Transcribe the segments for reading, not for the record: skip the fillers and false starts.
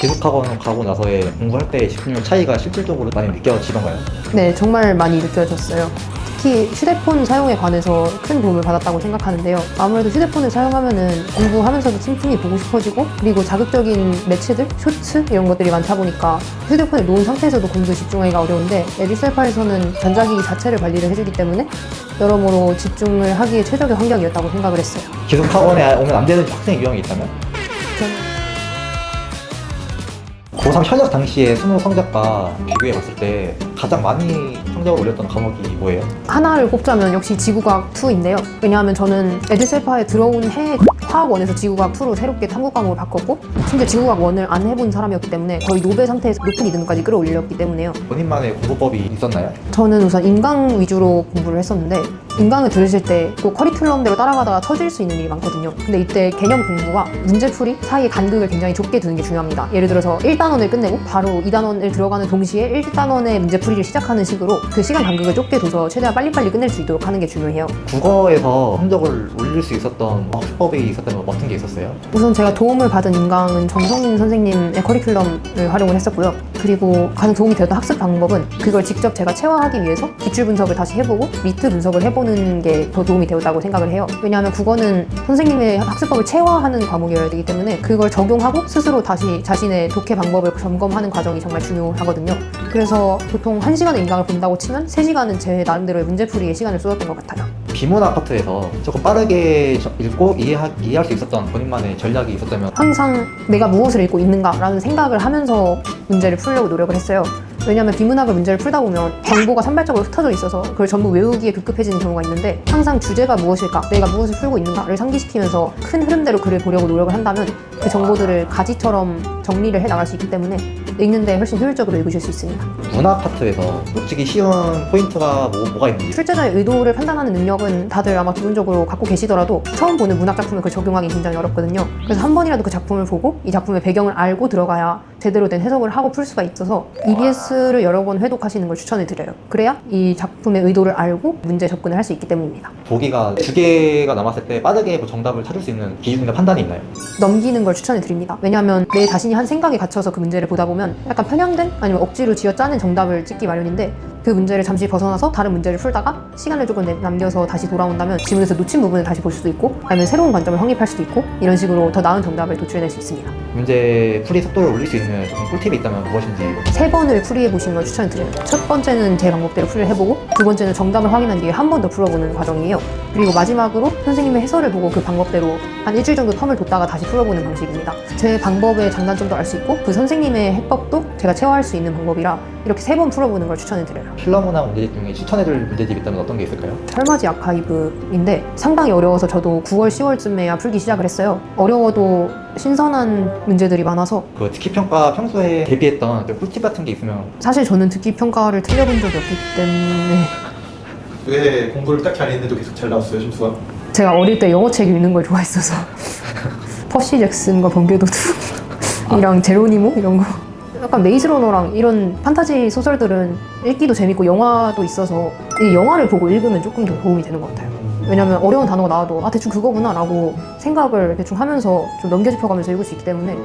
기숙학원 가고 나서의 공부할 때의 집중력 차이가 실질적으로 많이 느껴지던가요? 네, 정말 많이 느껴졌어요. 특히 휴대폰 사용에 관해서 큰 도움을 받았다고 생각하는데요. 아무래도 휴대폰을 사용하면은 공부하면서도 틈틈이 보고 싶어지고, 그리고 자극적인 매체들, 쇼츠 이런 것들이 많다 보니까 휴대폰을 놓은 상태에서도 공부에 집중하기가 어려운데, 에듀셀파에서는 전자기기 자체를 관리를 해주기 때문에 여러모로 집중을 하기에 최적의 환경이었다고 생각을 했어요. 기숙학원에 오면 안 되는 학생 유형이 있다면? 저는 고3 현역 당시의 수능 성적과 비교해 봤을 때 가장 많이 성적을 올렸던 과목이 뭐예요? 하나를 꼽자면 역시 지구과학 2인데요. 왜냐하면 저는 에듀셀파에 들어온 해 화학원에서 지구과학 2로 새롭게 탐구 과목을 바꿨고, 심지어 지구과학 1을 안 해본 사람이었기 때문에 거의 노벨 상태에서 높은 2등까지 끌어올렸기 때문에요. 본인만의 공부법이 있었나요? 저는 우선 인강 위주로 공부를 했었는데, 인강을 들으실 때 꼭 커리큘럼대로 따라가다가 처질 수 있는 일이 많거든요. 근데 이때 개념 공부와 문제풀이 사이의 간극을 굉장히 좁게 두는 게 중요합니다. 예를 들어서 1단원을 끝내고 바로 2단원을 들어가는 동시에 1단원의 문제풀이를 시작하는 식으로 그 시간 간극을 좁게 둬서 최대한 빨리빨리 끝낼 수 있도록 하는 게 중요해요. 국어에서 성적을 올릴 수 있었던 학습법이 있었다면 어떤 게 있었어요? 우선 제가 도움을 받은 인강은 정성민 선생님의 커리큘럼을 활용을 했었고요. 그리고 가장 도움이 되었던 학습 방법은 그걸 직접 제가 체화하기 위해서 기출 분석을 다시 해보고 리트 분석을 해보는 게 더 도움이 되었다고 생각을 해요. 왜냐하면 국어는 선생님의 학습법을 체화하는 과목이어야 되기 때문에 그걸 적용하고 스스로 다시 자신의 독해 방법을 점검하는 과정이 정말 중요하거든요. 그래서 보통 1시간의 인강을 본다고 치면 3시간은 제 나름대로의 문제풀이에 시간을 쏟았던 것 같아요. 비문학 파트에서 조금 빠르게 읽고 이해할 수 있었던 본인만의 전략이 있었다면? 항상 내가 무엇을 읽고 있는가라는 생각을 하면서 문제를 풀려고 노력을 했어요. 왜냐하면 비문학을 문제를 풀다 보면 정보가 산발적으로 흩어져 있어서 그걸 전부 외우기에 급급해지는 경우가 있는데, 항상 주제가 무엇일까, 내가 무엇을 풀고 있는가를 상기시키면서 큰 흐름대로 글을 보려고 노력을 한다면 그 정보들을 가지처럼 정리를 해 나갈 수 있기 때문에 읽는데 훨씬 효율적으로 읽으실 수 있습니다. 문학 파트에서 놓치기 쉬운 포인트가 뭐가 있는지? 출제자의 의도를 판단하는 능력은 다들 아마 기본적으로 갖고 계시더라도 처음 보는 문학 작품을 그걸 적용하기 굉장히 어렵거든요. 그래서 한 번이라도 그 작품을 보고 이 작품의 배경을 알고 들어가야 제대로 된 해석을 하고 풀 수가 있어서 EBS를 여러 번 회독하시는 걸 추천을 드려요. 그래야 이 작품의 의도를 알고 문제 접근을 할 수 있기 때문입니다. 보기가 2개가 남았을 때 빠르게 정답을 찾을 수 있는 기준이나 판단이 있나요? 넘기는 걸 추천을 드립니다. 왜냐하면 내 자신이 한 생각에 갇혀서 그 문제를 보다 보면 약간 편향된 아니면 억지로 쥐어짜는 정답을 찍기 마련인데, 그 문제를 잠시 벗어나서 다른 문제를 풀다가 시간을 조금 남겨서 다시 돌아온다면 지문에서 놓친 부분을 다시 볼 수도 있고, 아니면 새로운 관점을 확립할 수도 있고, 이런 식으로 더 나은 정답을 도출해낼 수 있습니다. 문제 풀이 속도를 올릴 수 있는 꿀팁이 있다면 무엇인지? 3번을 풀이해 보시는 걸 추천을 드려요. 첫 번째는 제 방법대로 풀이를 해보고, 두 번째는 정답을 확인한 뒤에 한 번 더 풀어보는 과정이에요. 그리고 마지막으로 선생님의 해설을 보고 그 방법대로 한 일주일 정도 텀을 뒀다가 다시 풀어보는 방식입니다. 제 방법의 장단점도 알 수 있고 그 선생님의 해법도 제가 체화할 수 있는 방법이라 이렇게 3번 풀어보는 걸 추천을 드려요. 필러문학 문제집 중에 추천해줄 문제집 있다면 어떤 게 있을까요? 설마지 아카이브인데 상당히 어려워서 저도 9월, 10월쯤에야 풀기 시작을 했어요. 어려워도 신선한 문제들이 많아서. 그 듣기평가 평소에 대비했던 꿀팁 같은 게 있으면? 사실 저는 듣기평가를 틀려본 적이 없기 때문에. 왜 공부를 딱히 안 했는데도 계속 잘 나왔어요, 점수가? 제가 어릴 때 영어 책 읽는 걸 좋아했어서 퍼시 잭슨과 번개도둑이랑 제로니모 이런 거, 약간 메이즈러너랑 이런 판타지 소설들은 읽기도 재밌고 영화도 있어서 이 영화를 보고 읽으면 조금 더 도움이 되는 것 같아요. 왜냐면 어려운 단어가 나와도 대충 그거구나 라고 생각을 대충 하면서 좀 넘겨짚어가면서 읽을 수 있기 때문에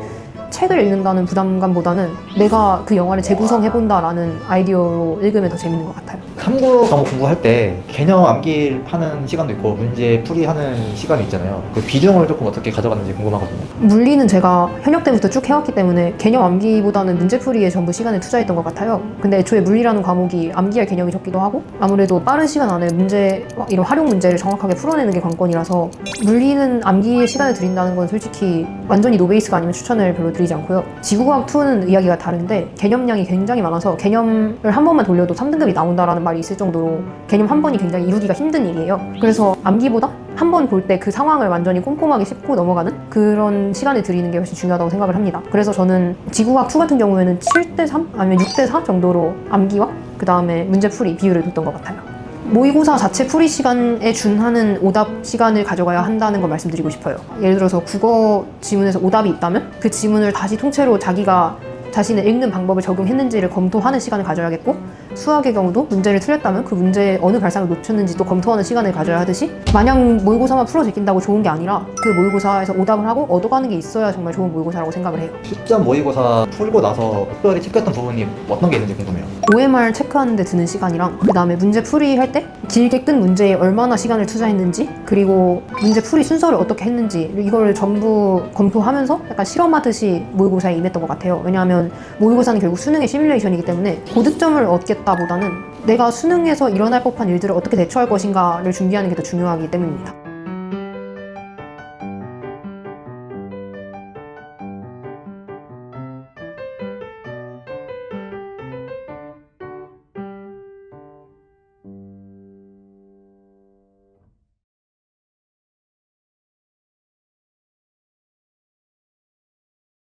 책을 읽는다는 부담감보다는 내가 그 영화를 재구성해본다라는 아이디어로 읽으면 더 재밌는 것 같아요. 탐구 과목 공부할 때 개념 암기를 하는 시간도 있고 문제 풀이하는 시간이 있잖아요. 그 비중을 조금 어떻게 가져갔는지 궁금하거든요. 물리는 제가 현역 때부터 쭉 해왔기 때문에 개념 암기보다는 문제풀이에 전부 시간을 투자했던 것 같아요. 근데 애초에 물리라는 과목이 암기할 개념이 적기도 하고 아무래도 빠른 시간 안에 문제, 이런 활용 문제를 정확하게 풀어내는 게 관건이라서 물리는 암기에 시간을 들인다는 건 솔직히 완전히 노베이스가 아니면 추천을 별로 드리지 않고요. 지구과학2는 이야기가 다른데 개념량이 굉장히 많아서 개념을 한 번만 돌려도 3등급이 나온다라는 말이 있을 정도로 개념 한 번이 굉장히 이루기가 힘든 일이에요. 그래서 암기보다 한 번 볼 때 그 상황을 완전히 꼼꼼하게 짚고 넘어가는 그런 시간을 들이는 게 훨씬 중요하다고 생각을 합니다. 그래서 저는 지구과학2 같은 경우에는 7대3 아니면 6대4 정도로 암기와 그 다음에 문제풀이 비율을 뒀던 것 같아요. 모의고사 자체 풀이 시간에 준하는 오답 시간을 가져가야 한다는 걸 말씀드리고 싶어요. 예를 들어서 국어 지문에서 오답이 있다면 그 지문을 다시 통째로 자기가 자신의 읽는 방법을 적용했는지를 검토하는 시간을 가져야겠고, 수학의 경우도 문제를 틀렸다면 그 문제에 어느 발상을 놓쳤는지 또 검토하는 시간을 가져야 하듯이, 마냥 모의고사만 풀어 제낀다고 좋은 게 아니라 그 모의고사에서 오답을 하고 얻어가는 게 있어야 정말 좋은 모의고사라고 생각을 해요. 시점 모의고사 풀고 나서 특별히 체크했던 부분이 어떤 게 있는지 궁금해요. OMR 체크하는 데 드는 시간이랑, 그 다음에 문제 풀이 할 때 길게 끈 문제에 얼마나 시간을 투자했는지, 그리고 문제 풀이 순서를 어떻게 했는지, 이걸 전부 검토하면서 약간 실험하듯이 모의고사에 임했던 것 같아요. 왜냐하면 모의고사는 결국 수능의 시뮬레이션이기 때문에 고득점을 얻겠다보다는 내가 수능에서 일어날 법한 일들을 어떻게 대처할 것인가를 준비하는 게 더 중요하기 때문입니다.